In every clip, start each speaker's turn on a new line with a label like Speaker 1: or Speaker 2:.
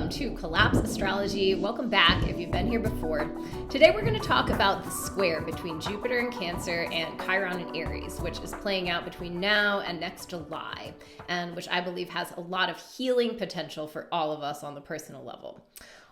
Speaker 1: welcome to Collapse Astrology. Welcome back if you've been here before. Today we're going to talk about the square between Jupiter in Cancer and Chiron in Aries, which is playing out between now and next July, and which I believe has a lot of healing potential for all of us on the personal level.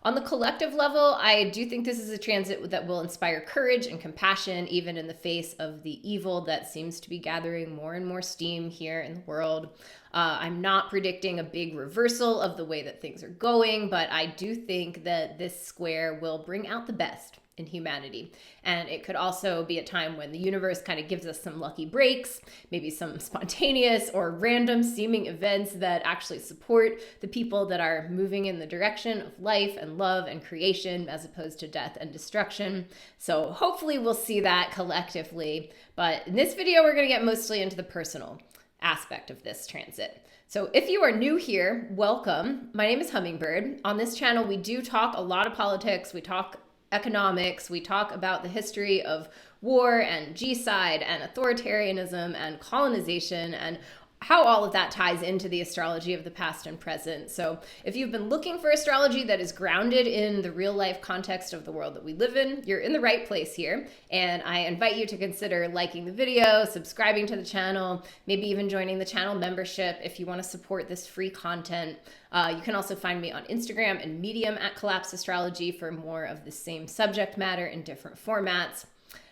Speaker 1: On the collective level, I do think this is a transit that will inspire courage and compassion, even in the face of the evil that seems to be gathering more and more steam here in the world. I'm not predicting a big reversal of the way that things are going, but I do think that this square will bring out the best in humanity. And it could also be a time when the universe kind of gives us some lucky breaks, maybe some spontaneous or random seeming events that actually support the people that are moving in the direction of life and love and creation as opposed to death and destruction. So hopefully we'll see that collectively. But in this video, we're going to get mostly into the personal aspect of this transit. So if you are new here, welcome. My name is Hummingbird. On this channel, we do talk a lot of politics. We talk economics. We talk about the history of war and G-side and authoritarianism and colonization and how all of that ties into the astrology of the past and present. So if you've been looking for astrology that is grounded in the real life context of the world that we live in, you're in the right place here. And I invite you to consider liking the video, subscribing to the channel, maybe even joining the channel membership if you want to support this free content. You can also find me on Instagram and Medium at Collapse Astrology for more of the same subject matter in different formats.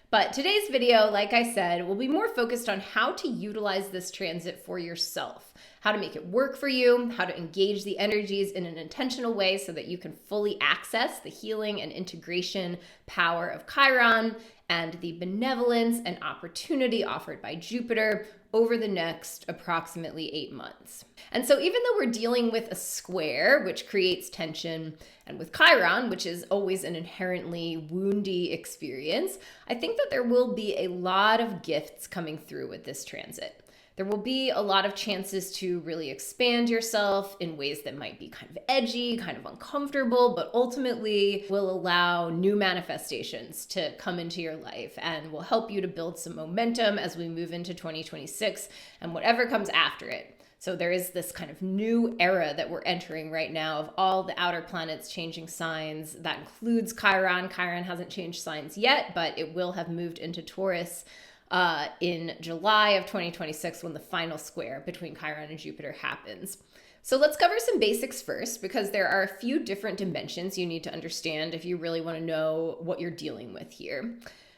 Speaker 1: But today's video, like I said, will be more focused on how to utilize this transit for yourself, how to make it work for you, how to engage the energies in an intentional way so that you can fully access the healing and integration power of Chiron and the benevolence and opportunity offered by Jupiter over the next approximately 8 months. And so even though we're dealing with a square, which creates tension, and with Chiron, which is always an inherently woundy experience, I think that there will be a lot of gifts coming through with this transit. There will be a lot of chances to really expand yourself in ways that might be kind of edgy, kind of uncomfortable, but ultimately will allow new manifestations to come into your life and will help you to build some momentum as we move into 2026 and whatever comes after it. So there is this kind of new era that we're entering right now of all the outer planets changing signs. That includes Chiron. Chiron hasn't changed signs yet, but it will have moved into Taurus in July of 2026 when the final square between Chiron and Jupiter happens. So let's cover some basics first, because there are a few different dimensions you need to understand if you really want to know what you're dealing with here.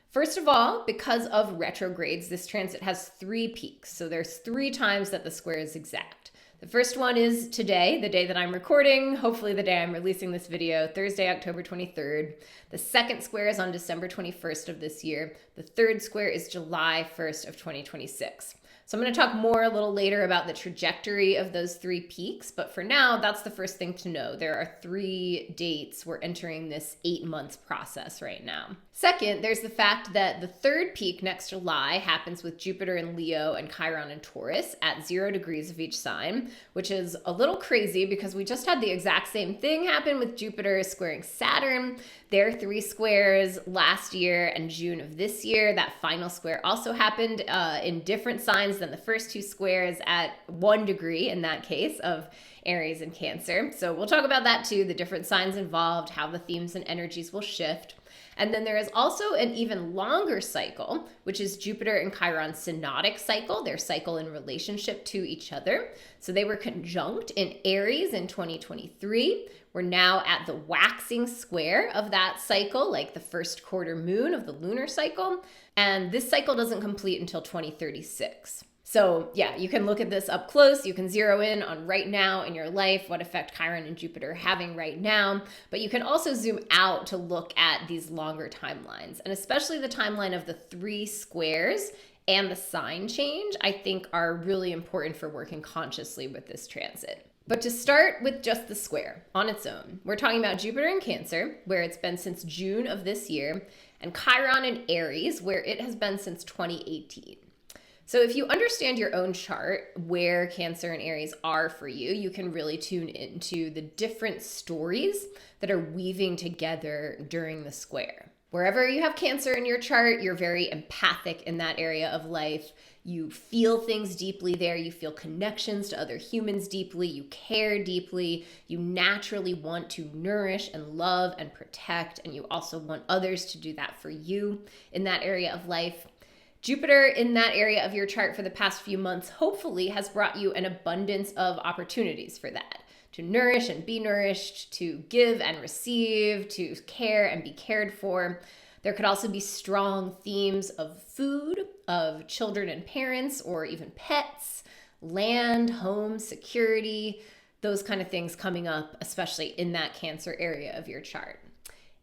Speaker 1: First of all, because of retrogrades, this transit has 3 peaks. So there's 3 times that the square is exact. The first one is today, the day that I'm recording, hopefully the day I'm releasing this video, Thursday, October 23rd. The second square is on December 21st of this year. The third square is July 1st of 2026. So I'm going to talk more a little later about the trajectory of those 3 peaks, but for now, that's the first thing to know. There are 3 dates. We're entering this 8-month process right now. Second, there's the fact that the third peak next July happens with Jupiter in Leo and Chiron in Taurus at 0 degrees of each sign, which is a little crazy because we just had the exact same thing happen with Jupiter squaring Saturn. Their 3 squares last year and June of this year. That final square also happened in different signs than the first 2 squares at 1 degree in that case of Aries and Cancer. So we'll talk about that too, the different signs involved, how the themes and energies will shift. And then there is also an even longer cycle, which is Jupiter and Chiron's synodic cycle, their cycle in relationship to each other. So they were conjunct in Aries in 2023. We're now at the waxing square of that cycle, like the first quarter moon of the lunar cycle. And this cycle doesn't complete until 2036. So yeah, you can look at this up close. You can zero in on right now in your life, what effect Chiron and Jupiter are having right now. But you can also zoom out to look at these longer timelines. And especially the timeline of the 3 squares and the sign change, I think are really important for working consciously with this transit. But to start with just the square on its own, we're talking about Jupiter in Cancer, where it's been since June of this year, and Chiron in Aries, where it has been since 2018. So if you understand your own chart, where Cancer and Aries are for you, you can really tune into the different stories that are weaving together during the square. Wherever you have Cancer in your chart, you're very empathic in that area of life. You feel things deeply there. You feel connections to other humans deeply. You care deeply. You naturally want to nourish and love and protect. And you also want others to do that for you in that area of life. Jupiter in that area of your chart for the past few months hopefully has brought you an abundance of opportunities for that. To nourish and be nourished, to give and receive, to care and be cared for. There could also be strong themes of food, of children and parents, or even pets, land, home, security, those kind of things coming up, especially in that Cancer area of your chart.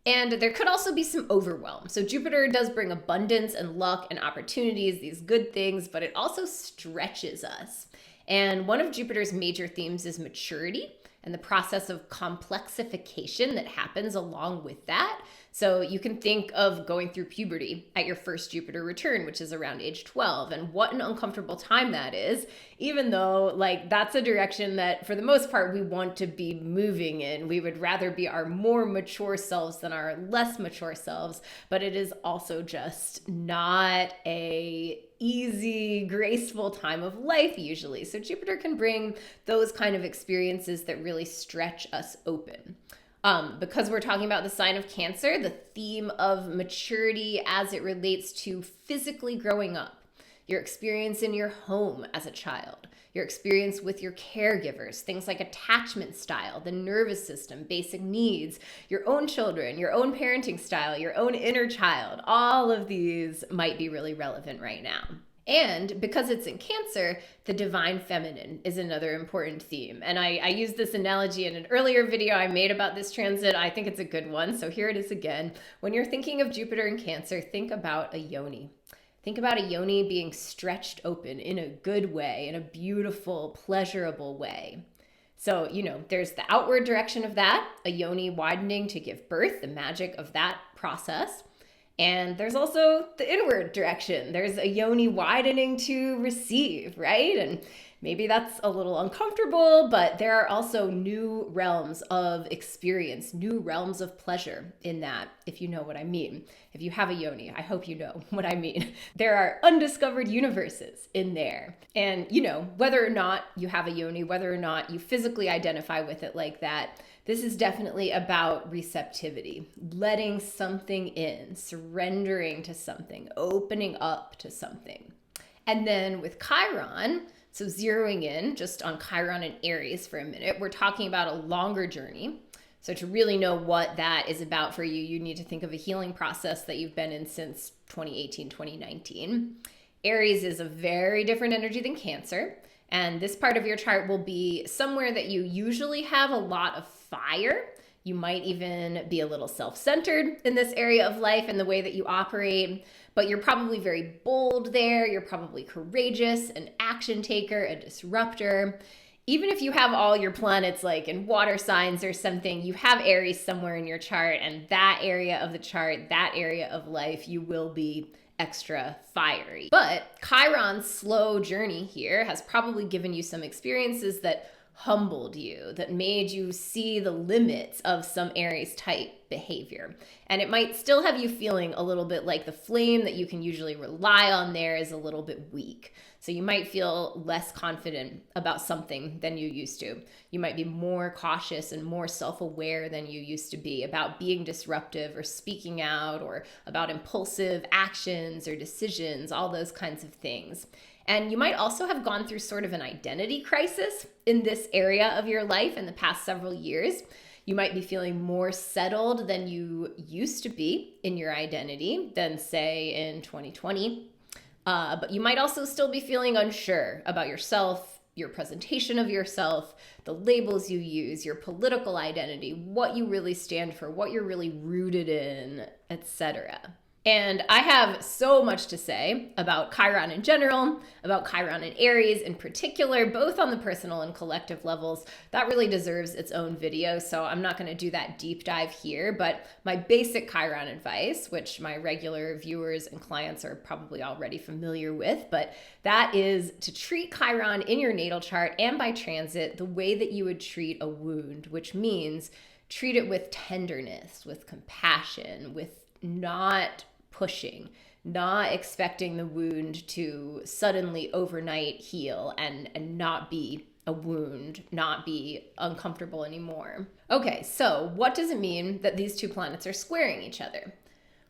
Speaker 1: And there could also be some overwhelm. So Jupiter does bring abundance and luck and opportunities, these good things, but it also stretches us. And one of Jupiter's major themes is maturity and the process of complexification that happens along with that. So you can think of going through puberty at your first Jupiter return, which is around age 12, and what an uncomfortable time that is, even though that's a direction that for the most part we want to be moving in. We would rather be our more mature selves than our less mature selves, but it is also just not a easy, graceful time of life usually. So Jupiter can bring those kind of experiences that really stretch us open. Because we're talking about the sign of Cancer, the theme of maturity as it relates to physically growing up, your experience in your home as a child, your experience with your caregivers, things like attachment style, the nervous system, basic needs, your own children, your own parenting style, your own inner child, all of these might be really relevant right now. And because it's in Cancer, the divine feminine is another important theme. And I used this analogy in an earlier video I made about this transit. I think it's a good one. So here it is again. When you're thinking of Jupiter in Cancer, think about a yoni. Think about a yoni being stretched open in a good way, in a beautiful, pleasurable way. So, there's the outward direction of that, a yoni widening to give birth, the magic of that process. And there's also the inward direction. There's a yoni widening to receive, right? And maybe that's a little uncomfortable, but there are also new realms of experience, new realms of pleasure in that, if you know what I mean. If you have a yoni, I hope you know what I mean. There are undiscovered universes in there. And, whether or not you have a yoni, whether or not you physically identify with it like that, this is definitely about receptivity, letting something in, surrendering to something, opening up to something. And then with Chiron, so zeroing in just on Chiron and Aries for a minute, we're talking about a longer journey. So to really know what that is about for you, you need to think of a healing process that you've been in since 2018, 2019. Aries is a very different energy than Cancer. And this part of your chart will be somewhere that you usually have a lot of fire. You might even be a little self-centered in this area of life and the way that you operate, but you're probably very bold there. You're probably courageous, an action taker, a disruptor. Even if you have all your planets in water signs or something, you have Aries somewhere in your chart, and that area of the chart, that area of life, you will be extra fiery. But Chiron's slow journey here has probably given you some experiences that humbled you, that made you see the limits of some Aries type behavior. And it might still have you feeling a little bit like the flame that you can usually rely on there is a little bit weak. So you might feel less confident about something than you used to. You might be more cautious and more self-aware than you used to be about being disruptive or speaking out or about impulsive actions or decisions, all those kinds of things. And you might also have gone through sort of an identity crisis in this area of your life in the past several years. You might be feeling more settled than you used to be in your identity than, say, in 2020. But you might also still be feeling unsure about yourself, your presentation of yourself, the labels you use, your political identity, what you really stand for, what you're really rooted in, etc. And I have so much to say about Chiron in general, about Chiron and Aries in particular, both on the personal and collective levels. That really deserves its own video, so I'm not going to do that deep dive here. But my basic Chiron advice, which my regular viewers and clients are probably already familiar with, but that is to treat Chiron in your natal chart and by transit the way that you would treat a wound, which means treat it with tenderness, with compassion, with not pushing, not expecting the wound to suddenly overnight heal and not be a wound, not be uncomfortable anymore. Okay, so what does it mean that these two planets are squaring each other?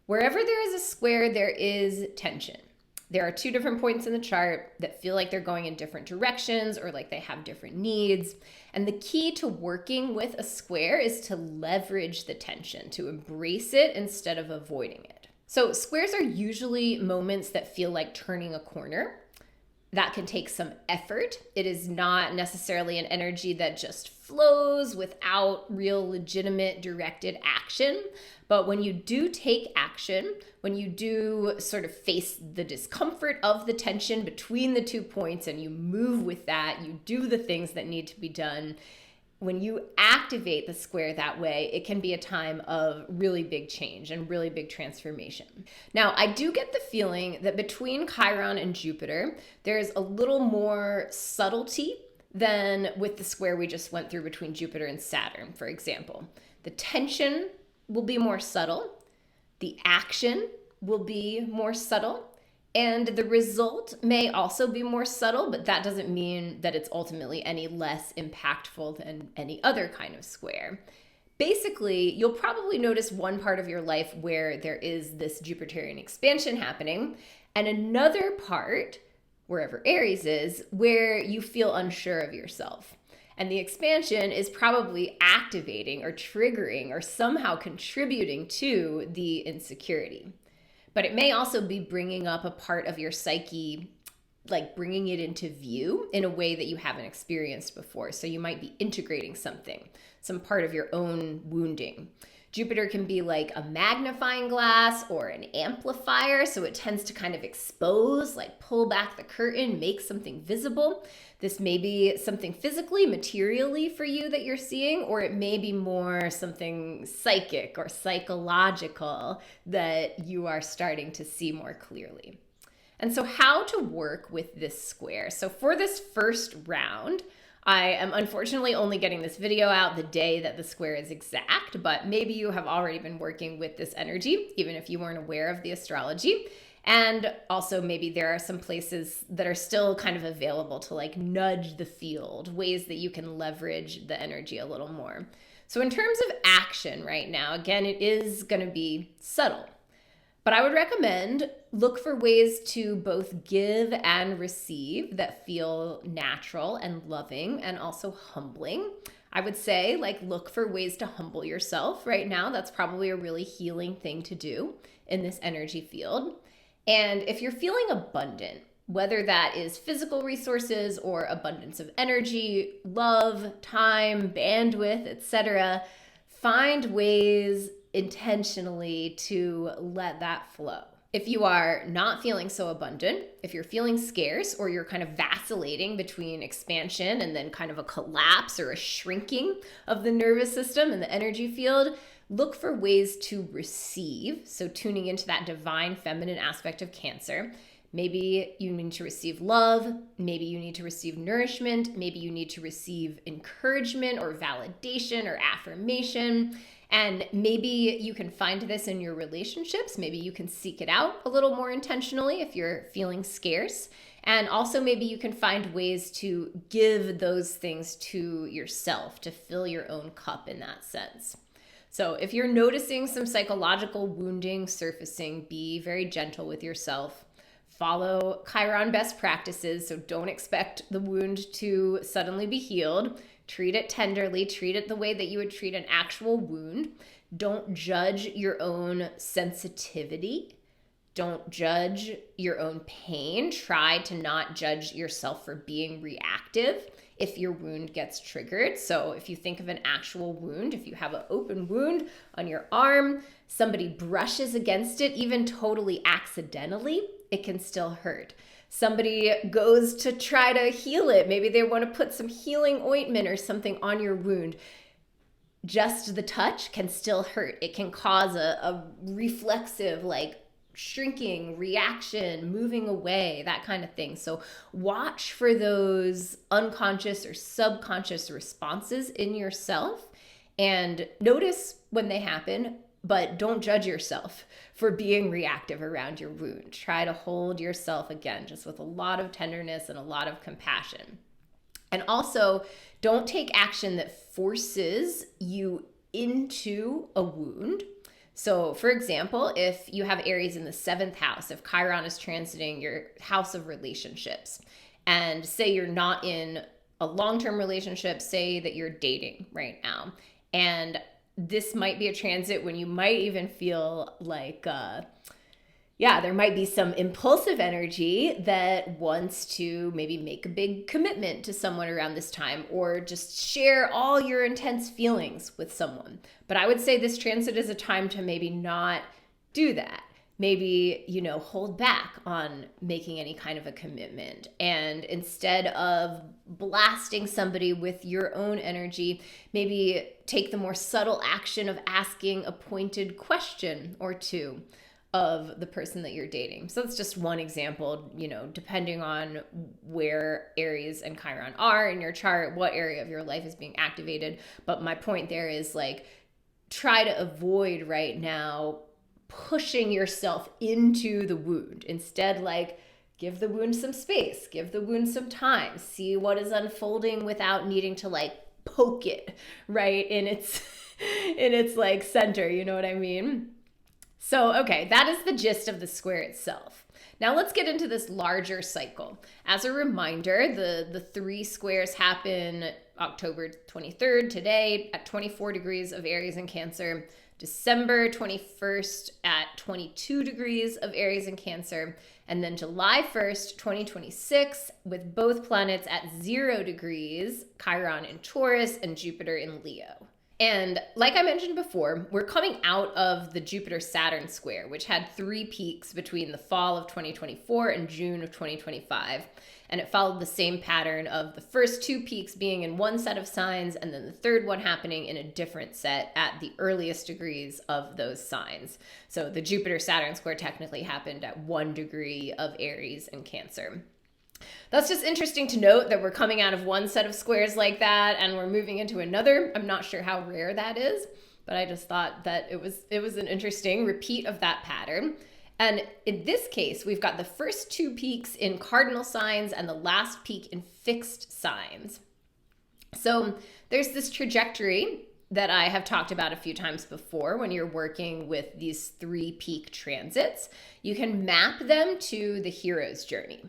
Speaker 1: Wherever there is a square, there is tension. There are two different points in the chart that feel like they're going in different directions or like they have different needs. And the key to working with a square is to leverage the tension, to embrace it instead of avoiding it. So squares are usually moments that feel like turning a corner. That can take some effort. It is not necessarily an energy that just flows without real legitimate directed action. But when you do take action, when you do sort of face the discomfort of the tension between the 2 points and you move with that, you do the things that need to be done. When you activate the square that way, it can be a time of really big change and really big transformation. Now, I do get the feeling that between Chiron and Jupiter, there's a little more subtlety than with the square we just went through between Jupiter and Saturn, for example. The tension will be more subtle. The action will be more subtle. And the result may also be more subtle, but that doesn't mean that it's ultimately any less impactful than any other kind of square. Basically, you'll probably notice one part of your life where there is this Jupiterian expansion happening, and another part, wherever Aries is, where you feel unsure of yourself. And the expansion is probably activating or triggering or somehow contributing to the insecurity. But it may also be bringing up a part of your psyche, like bringing it into view in a way that you haven't experienced before. So you might be integrating something, some part of your own wounding. Jupiter can be like a magnifying glass or an amplifier, so it tends to kind of expose, like pull back the curtain, make something visible. This may be something physically, materially for you that you're seeing, or it may be more something psychic or psychological that you are starting to see more clearly. And so how to work with this square? So for this first round, I am unfortunately only getting this video out the day that the square is exact, but maybe you have already been working with this energy, even if you weren't aware of the astrology. And also maybe there are some places that are still kind of available to like nudge the field, ways that you can leverage the energy a little more. So in terms of action right now, again, it is going to be subtle. But I would recommend look for ways to both give and receive that feel natural and loving and also humbling. I would say like look for ways to humble yourself right now. That's probably a really healing thing to do in this energy field. And if you're feeling abundant, whether that is physical resources or abundance of energy, love, time, bandwidth, etc., find ways intentionally to let that flow. If you are not feeling so abundant, if you're feeling scarce or you're kind of vacillating between expansion and then kind of a collapse or a shrinking of the nervous system and the energy field, look for ways to receive. So tuning into that divine feminine aspect of Cancer. Maybe you need to receive love. Maybe you need to receive nourishment. Maybe you need to receive encouragement or validation or affirmation. And maybe you can find this in your relationships. Maybe you can seek it out a little more intentionally if you're feeling scarce. And also maybe you can find ways to give those things to yourself, to fill your own cup in that sense. So if you're noticing some psychological wounding surfacing, be very gentle with yourself. Follow Chiron best practices, so don't expect the wound to suddenly be healed. Treat it tenderly, treat it the way that you would treat an actual wound. Don't judge your own sensitivity. Don't judge your own pain. Try to not judge yourself for being reactive if your wound gets triggered. So if you think of an actual wound, if you have an open wound on your arm, somebody brushes against it, even totally accidentally, it can still hurt. Somebody goes to try to heal it. Maybe they want to put some healing ointment or something on your wound. Just the touch can still hurt. It can cause a reflexive, like shrinking reaction, moving away, that kind of thing. So watch for those unconscious or subconscious responses in yourself and notice when they happen. but don't judge yourself for being reactive around your wound. Try to hold yourself again, just with a lot of tenderness and a lot of compassion. And also, don't take action that forces you into a wound. So, for example, if you have Aries in the 7th house, if Chiron is transiting your house of relationships, and say you're not in a long-term relationship, say that you're dating right now, and this might be a transit when you might even feel like, there might be some impulsive energy that wants to maybe make a big commitment to someone around this time, or just share all your intense feelings with someone. But I would say this transit is a time to maybe not do that. Maybe, hold back on making any kind of a commitment. And instead of blasting somebody with your own energy, maybe take the more subtle action of asking a pointed question or two of the person that you're dating. So that's just one example, depending on where Aries and Chiron are in your chart, what area of your life is being activated. But my point there is try to avoid right now pushing yourself into the wound. Instead, give the wound some space, give the wound some time, see what is unfolding without needing to poke it right in its center. You know what I mean? So, okay, that is the gist of the square itself. Now let's get into this larger cycle. As a reminder, the 3 squares happen October 23rd, today, at 24 degrees of Aries and Cancer, December 21st at 22 degrees of Aries and Cancer, and then July 1st, 2026, with both planets at 0 degrees, Chiron in Taurus and Jupiter in Leo. And like I mentioned before, we're coming out of the Jupiter-Saturn square, which had 3 peaks between the fall of 2024 and June of 2025. And it followed the same pattern of the first 2 peaks being in one set of signs, and then the third one happening in a different set at the earliest degrees of those signs. So the Jupiter-Saturn square technically happened at 1 degree of Aries and Cancer. That's just interesting to note that we're coming out of one set of squares like that and we're moving into another. I'm not sure how rare that is, but I just thought that it was an interesting repeat of that pattern. And in this case, we've got the first 2 peaks in cardinal signs and the last peak in fixed signs. So there's this trajectory that I have talked about a few times before when you're working with these 3 peak transits. You can map them to the hero's journey.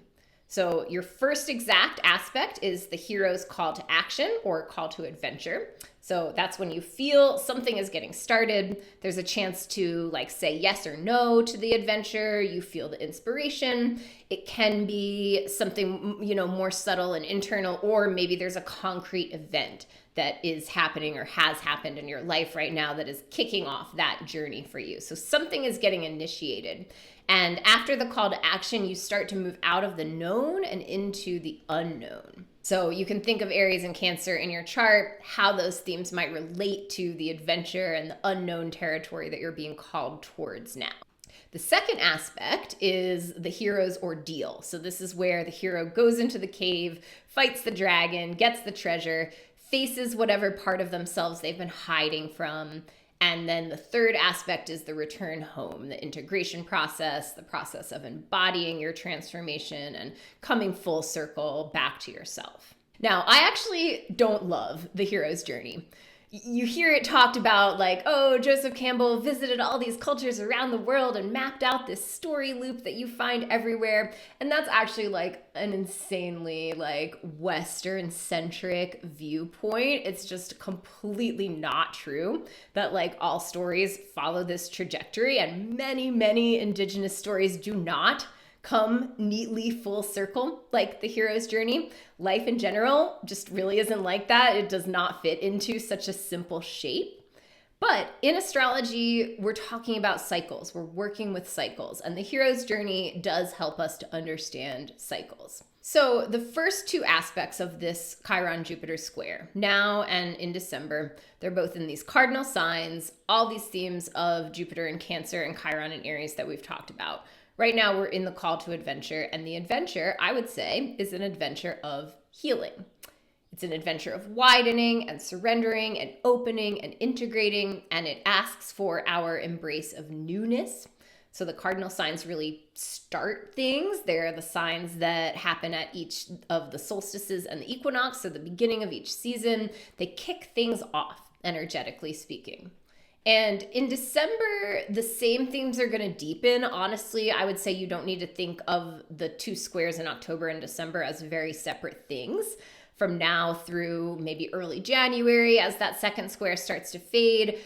Speaker 1: So your first exact aspect is the hero's call to action or call to adventure. So that's when you feel something is getting started. There's a chance to say yes or no to the adventure. You feel the inspiration. It can be something, more subtle and internal, or maybe there's a concrete event that is happening or has happened in your life right now that is kicking off that journey for you. So something is getting initiated. And after the call to action, you start to move out of the known and into the unknown. So you can think of Aries and Cancer in your chart, how those themes might relate to the adventure and the unknown territory that you're being called towards now. The second aspect is the hero's ordeal. So this is where the hero goes into the cave, fights the dragon, gets the treasure, faces whatever part of themselves they've been hiding from. And then the third aspect is the return home, the integration process, the process of embodying your transformation and coming full circle back to yourself. Now, I actually don't love the hero's journey. You hear it talked about Joseph Campbell visited all these cultures around the world and mapped out this story loop that you find everywhere. And that's actually an insanely Western-centric viewpoint. It's just completely not true that all stories follow this trajectory, and many, many indigenous stories do not come neatly full circle like the hero's journey. Life in general just really isn't like that. It does not fit into such a simple shape. But in astrology, we're talking about cycles. We're working with cycles, and the hero's journey does help us to understand cycles. So the first 2 aspects of this Chiron-Jupiter square, now and in December, they're both in these cardinal signs, all these themes of Jupiter in Cancer and Chiron in Aries that we've talked about. Right now, we're in the call to adventure, and the adventure, I would say, is an adventure of healing. It's an adventure of widening and surrendering and opening and integrating, and it asks for our embrace of newness. So the cardinal signs really start things. They're the signs that happen at each of the solstices and the equinox, so the beginning of each season. They kick things off, energetically speaking. And in December, the same themes are going to deepen. Honestly, I would say you don't need to think of the two squares in October and December as very separate things. From now through maybe early January, as that second square starts to fade,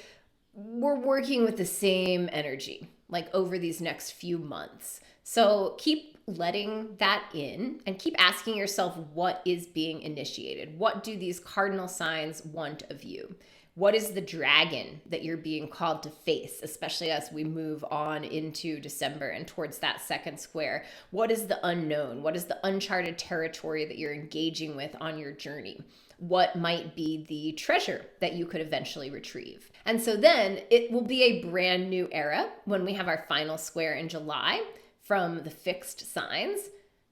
Speaker 1: we're working with the same energy, like over these next few months. So keep letting that in and keep asking yourself, what is being initiated? What do these cardinal signs want of you? What is the dragon that you're being called to face, especially as we move on into December and towards that second square? What is the unknown? What is the uncharted territory that you're engaging with on your journey? What might be the treasure that you could eventually retrieve? And so then it will be a brand new era when we have our final square in July from the fixed signs.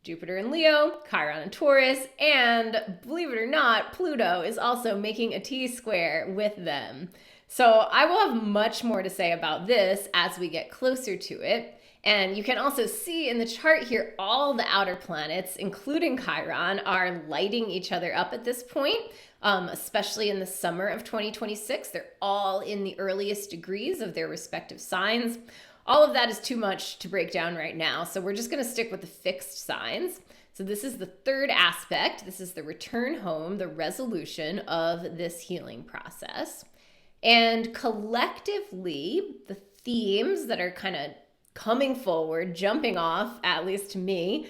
Speaker 1: Jupiter in Leo, Chiron in Taurus, and believe it or not, Pluto is also making a T-square with them. So I will have much more to say about this as we get closer to it. And you can also see in the chart here, all the outer planets, including Chiron, are lighting each other up at this point, especially in the summer of 2026. They're all in the earliest degrees of their respective signs. All of that is too much to break down right now, so we're just going to stick with the fixed signs. So this is the third aspect. This is the return home, the resolution of this healing process. And collectively, the themes that are kind of coming forward, jumping off, at least to me,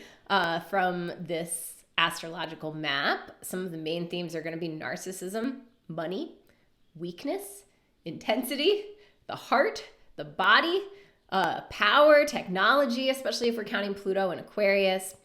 Speaker 1: from this astrological map, some of the main themes are going to be narcissism, money, weakness, intensity, the heart, the body, power, technology, especially if we're counting Pluto and Aquarius.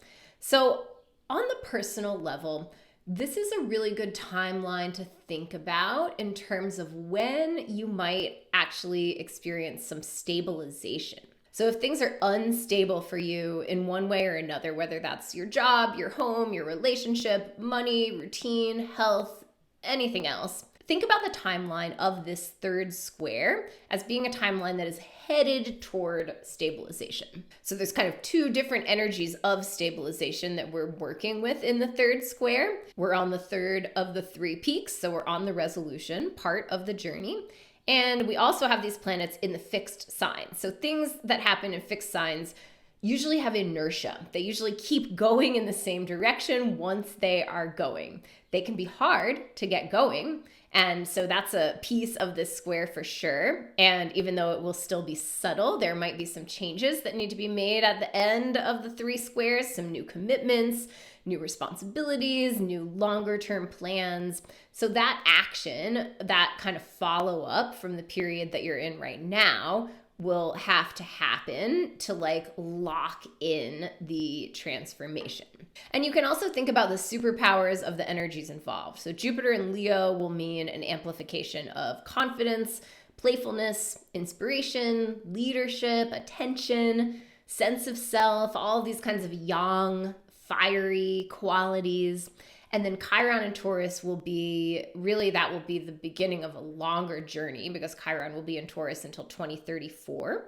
Speaker 1: So on the personal level, this is a really good timeline to think about in terms of when you might actually experience some stabilization. So if things are unstable for you in one way or another, whether that's your job, your home, your relationship, money, routine, health, anything else, think about the timeline of this third square as being a timeline that is headed toward stabilization. So there's kind of two different energies of stabilization that we're working with in the third square. We're on the third of the three peaks, so we're on the resolution part of the journey. And we also have these planets in the fixed signs. So things that happen in fixed signs usually have inertia. They usually keep going in the same direction once they are going. They can be hard to get going. And so that's a piece of this square for sure. And even though it will still be subtle, there might be some changes that need to be made at the end of the three squares, some new commitments, new responsibilities, new longer term plans. So that action, that kind of follow up from the period that you're in right now, will have to happen to lock in the transformation. And you can also think about the superpowers of the energies involved. So Jupiter in Leo will mean an amplification of confidence, playfulness, inspiration, leadership, attention, sense of self, all of these kinds of yang, fiery qualities. And then Chiron and Taurus will be, that will be the beginning of a longer journey because Chiron will be in Taurus until 2034.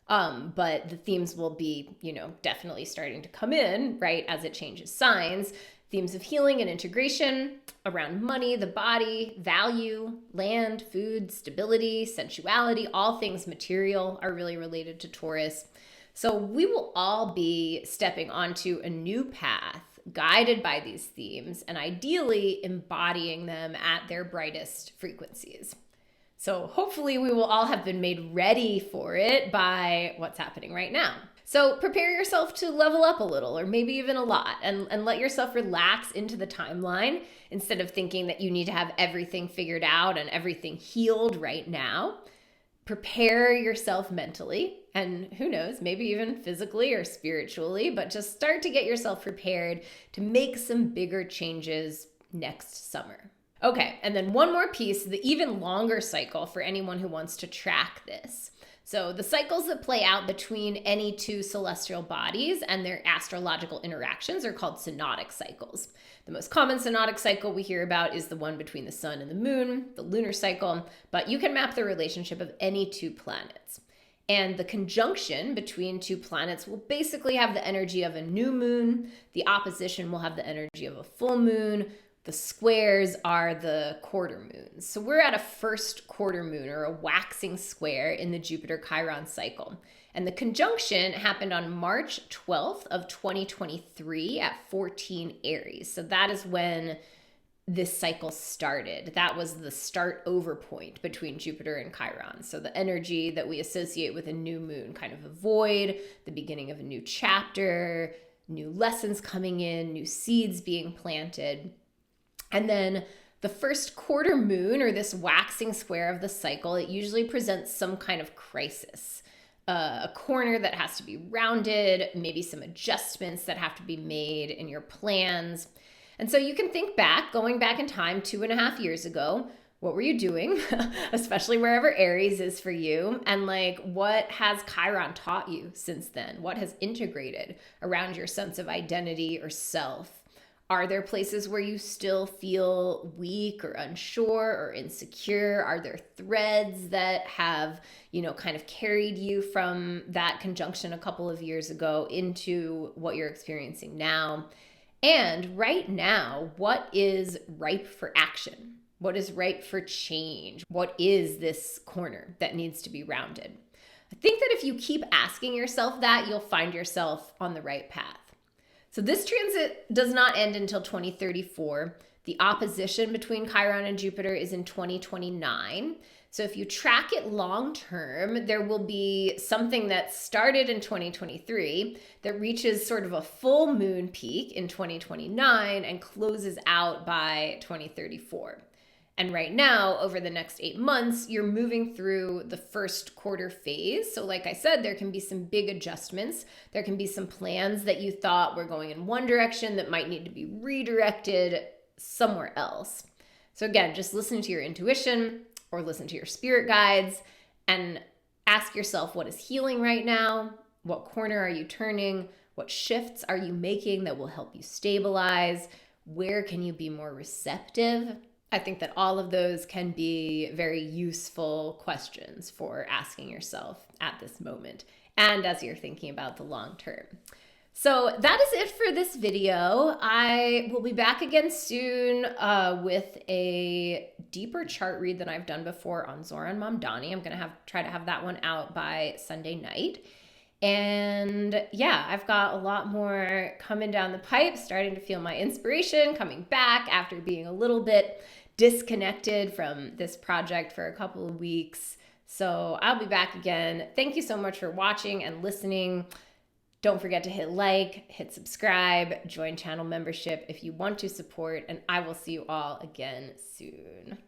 Speaker 1: But the themes will be, definitely starting to come in, right, as it changes signs. Themes of healing and integration around money, the body, value, land, food, stability, sensuality, all things material are really related to Taurus. So we will all be stepping onto a new path guided by these themes and ideally embodying them at their brightest frequencies. So hopefully we will all have been made ready for it by what's happening right now. So prepare yourself to level up a little or maybe even a lot and let yourself relax into the timeline instead of thinking that you need to have everything figured out and everything healed right now. Prepare yourself mentally and who knows, maybe even physically or spiritually, but just start to get yourself prepared to make some bigger changes next summer. Okay, and then one more piece, the even longer cycle for anyone who wants to track this. So the cycles that play out between any two celestial bodies and their astrological interactions are called synodic cycles. The most common synodic cycle we hear about is the one between the sun and the moon, the lunar cycle, but you can map the relationship of any two planets. And the conjunction between two planets will basically have the energy of a new moon. The opposition will have the energy of a full moon. The squares are the quarter moons. So we're at a first quarter moon, or a waxing square, in the Jupiter-Chiron cycle. And the conjunction happened on March 12th of 2023 at 14 Aries. So that is when this cycle started. That was the start over point between Jupiter and Chiron. So the energy that we associate with a new moon, kind of a void, the beginning of a new chapter, new lessons coming in, new seeds being planted. And then the first quarter moon, or this waxing square of the cycle, it usually presents some kind of crisis. A corner that has to be rounded, maybe some adjustments that have to be made in your plans. And so you can think back, going back in time 2.5 years ago, what were you doing? Especially wherever Aries is for you. And what has Chiron taught you since then? What has integrated around your sense of identity or self? Are there places where you still feel weak or unsure or insecure? Are there threads that have, kind of carried you from that conjunction a couple of years ago into what you're experiencing now? And right now, what is ripe for action? What is ripe for change? What is this corner that needs to be rounded? I think that if you keep asking yourself that, you'll find yourself on the right path. So this transit does not end until 2034. The opposition between Chiron and Jupiter is in 2029. So if you track it long term, there will be something that started in 2023 that reaches sort of a full moon peak in 2029 and closes out by 2034. And right now, over the next 8 months, you're moving through the first quarter phase. So like I said, there can be some big adjustments. There can be some plans that you thought were going in one direction that might need to be redirected somewhere else. So again, just listen to your intuition or listen to your spirit guides and ask yourself, what is healing right now? What corner are you turning? What shifts are you making that will help you stabilize? Where can you be more receptive? I think that all of those can be very useful questions for asking yourself at this moment and as you're thinking about the long term. So that is it for this video. I will be back again soon with a deeper chart read than I've done before on Zoran Mamdani. I'm going to try to have that one out by Sunday night. And yeah, I've got a lot more coming down the pipe, starting to feel my inspiration coming back after being a little bit disconnected from this project for a couple of weeks. So I'll be back again. Thank you so much for watching and listening. Don't forget to hit like, hit subscribe, join channel membership if you want to support, and I will see you all again soon.